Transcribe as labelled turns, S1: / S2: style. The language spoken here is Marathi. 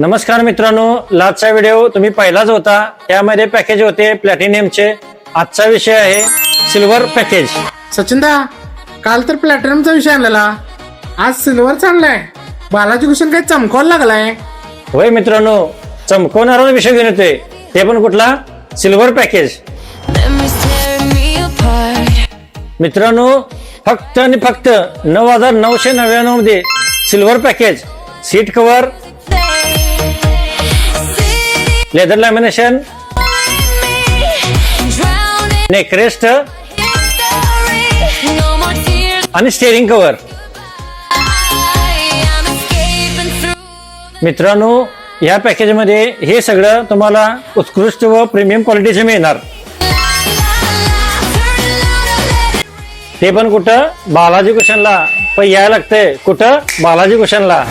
S1: नमस्कार मित्रांनो, लास्टचा व्हिडिओ तुम्ही पहिलाच होता. त्यामध्ये पॅकेज होते प्लॅटिनियमचे. आजचा विषय आहे सिल्वर पॅकेज.
S2: सचिनदा, काल तर प्लॅटिनमचा विषय आणलेला, आज सिल्वरचा आणलाय. बालाजी भूषण काही चमकावला लागलाय.
S1: होय मित्रांनो, चमकवणारा विषय घेऊन येतोय. ते पण कुठला? Silver package. मित्रांनो, फक्त आणि फक्त 9,999 मध्ये silver package. Seat cover, leather lamination, neckrest आणि स्टेअरिंग कव्हर. मित्रांनो, या पॅकेज मध्ये हे सगळं तुम्हाला उत्कृष्ट व प्रीमियम क्वालिटीचे मिळणार. ते पण कुठं? बालाजी भूषणला. पण यायला लागतंय कुठं? बालाजी भूषणला.